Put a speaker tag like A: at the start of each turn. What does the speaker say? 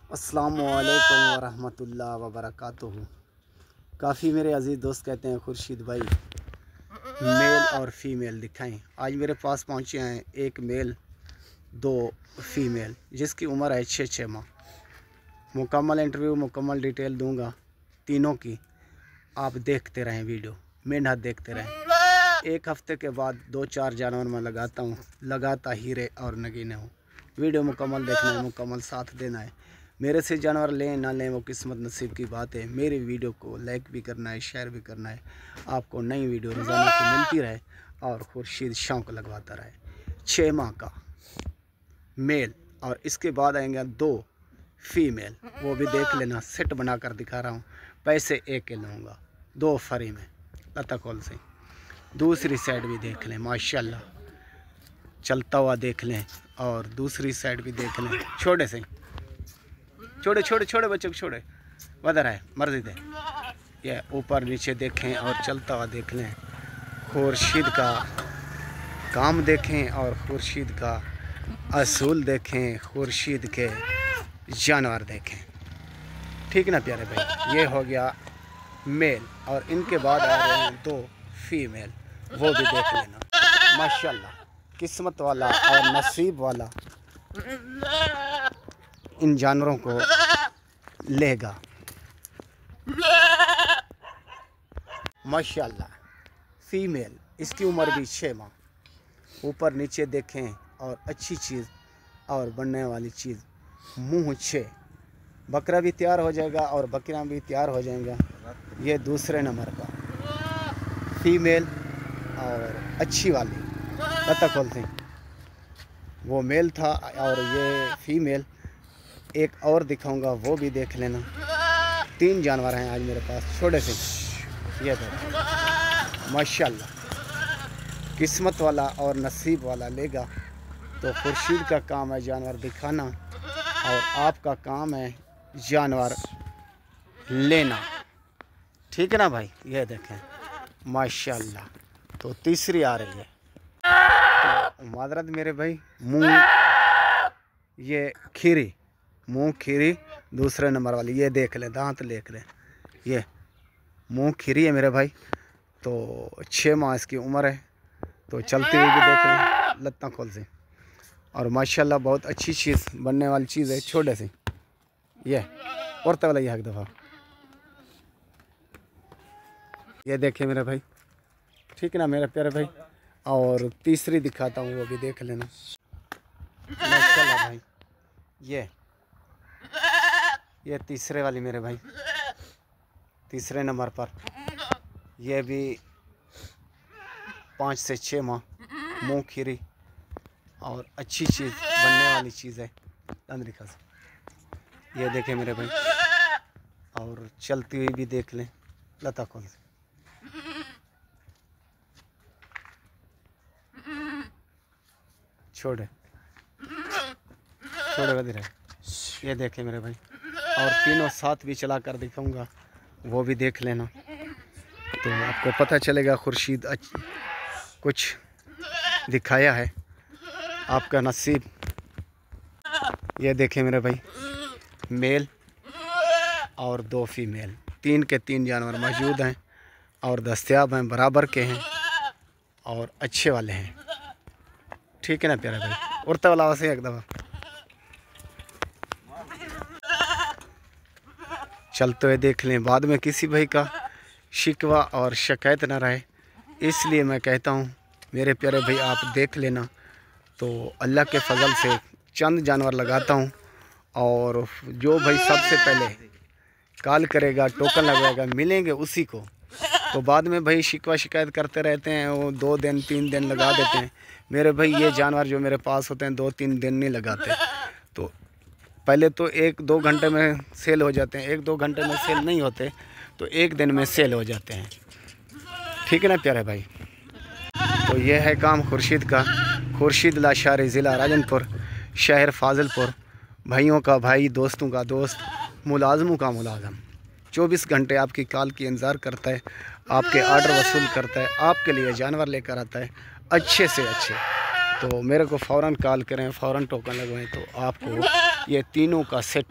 A: अस्सलामुअलैकुम वरहमतुल्लाहि वबरकातुहू। काफ़ी मेरे अजीज़ दोस्त कहते हैं खुर्शीद भाई मेल और फीमेल दिखाएं। आज मेरे पास पहुंचे हैं एक मेल दो फीमेल जिसकी उम्र है 6 माह। मुकम्मल इंटरव्यू मुकम्मल डिटेल दूंगा तीनों की। आप देखते रहें, वीडियो मेहनत देखते रहें। एक हफ्ते के बाद 2-4 जानवर मैं लगाता हूँ, लगाता हीरे और नगीने हूँ। वीडियो मुकम्मल देखना है, मुकम्मल साथ देना है। मेरे से जानवर लें ना लें वो किस्मत नसीब की बात है। मेरी वीडियो को लाइक भी करना है, शेयर भी करना है। आपको नई वीडियो रोज़ाना की मिलती रहे और खुर्शीद शौक़ लगवाता रहे। 6 माह का मेल और इसके बाद आएंगे 2 फीमेल, वो भी देख लेना। सेट बना कर दिखा रहा हूँ, पैसे एक के लूँगा 2 फरी में। लता कॉल से दूसरी साइड भी देख लें, माशाल्लाह चलता हुआ देख लें। और दूसरी साइड भी देख लें। छोटे से छोटे छोटे छोटे बच्चों को छोड़े बदर है मर्जी दे। ये ऊपर नीचे देखें और चलता हुआ देख लें। खुर्शीद का काम देखें और खुर्शीद का असूल देखें, खुर्शीद के जानवर देखें। ठीक ना प्यारे भाई, ये हो गया मेल और इनके बाद आ रहे हैं 2 फीमेल, वो भी देख लेना। माशाल्लाह किस्मत वाला और नसीब वाला इन जानवरों को लेगा। माशाल्लाह फीमेल, इसकी उम्र भी 6 माह। ऊपर नीचे देखें और अच्छी चीज़ और बनने वाली चीज़। मुँह 6, बकरा भी तैयार हो जाएगा और बकरियां भी तैयार हो जाएंगा। ये दूसरे नंबर का फीमेल और अच्छी वाली लता खोलते हैं, वो मेल था और ये फीमेल। एक और दिखाऊंगा, वो भी देख लेना। 3 जानवर हैं आज मेरे पास छोटे से। ये देखो माशाल्लाह किस्मत वाला और नसीब वाला लेगा। तो खुर्शीद का काम है जानवर दिखाना और आपका काम है जानवर लेना। ठीक है ना भाई, ये देखें माशाल्लाह। तो तीसरी आ रही है। तो मादरत मेरे भाई, मुंह ये खीरी, मुंह खीरी दूसरे नंबर वाली। ये देख लें, दांत देख लें, ये मुंह खीरी है मेरे भाई। तो 6 माह इसकी उम्र है। तो चलती हुई भी देख लें, लत्ता खोल से। और माशाल्लाह बहुत अच्छी चीज़ बनने वाली चीज़ है। छोटे से ये और तगड़ा एक दफ़ा ये देखे मेरे भाई। ठीक है ना मेरे प्यारे भाई। और तीसरी दिखाता हूँ, वो भी देख लेना। माशाल्लाह भाई, ये तीसरे वाली मेरे भाई, तीसरे नंबर पर। ये भी 5 से 6 माह, मुँह खीरी और अच्छी चीज़ बनने वाली चीज़ है। अंदरिका से ये देखें मेरे भाई। और चलती हुई भी देख लें, लता खोल से। छोड़े छोड़े बदर है, ये देखें मेरे भाई। और तीनों साथ भी चला कर दिखाऊंगा, वो भी देख लेना। तो आपको पता चलेगा खुर्शीद कुछ दिखाया है, आपका नसीब। ये देखें मेरे भाई, मेल और 2 फीमेल, 3 के 3 जानवर मौजूद हैं और दस्तयाब हैं, बराबर के हैं और अच्छे वाले हैं। ठीक है ना प्यारा भाई, उड़ता वाला से एक दफ़ा चलते हुए देख लें। बाद में किसी भाई का शिकवा और शिकायत ना रहे, इसलिए मैं कहता हूँ मेरे प्यारे भाई आप देख लेना। तो अल्लाह के फजल से चंद जानवर लगाता हूँ और जो भाई सबसे पहले कॉल करेगा, टोकन लगवाएगा, मिलेंगे उसी को। तो बाद में भाई शिकवा शिकायत करते रहते हैं, वो 2 दिन 3 दिन लगा देते हैं। मेरे भाई ये जानवर जो मेरे पास होते हैं 2-3 दिन नहीं लगाते। तो पहले तो 1-2 घंटे में सेल हो जाते हैं, 1-2 घंटे में सेल नहीं होते तो 1 दिन में सेल हो जाते हैं। ठीक है ना प्यारे भाई। तो ये है काम खुर्शीद का। खुर्शीद लाशारी, ज़िला राजनपुर, शहर फाजिलपुर। भाइयों का भाई, दोस्तों का दोस्त, मुलाजमों का मुलाजम। 24 घंटे आपकी कॉल की इंतज़ार करता है, आपके आर्डर वसूल करता है, आपके लिए जानवर लेकर आता है अच्छे से अच्छे। तो मेरे को फ़ौरन कॉल करें, फ़ौरन टोकन लगवाएं तो आपको ये तीनों का सेट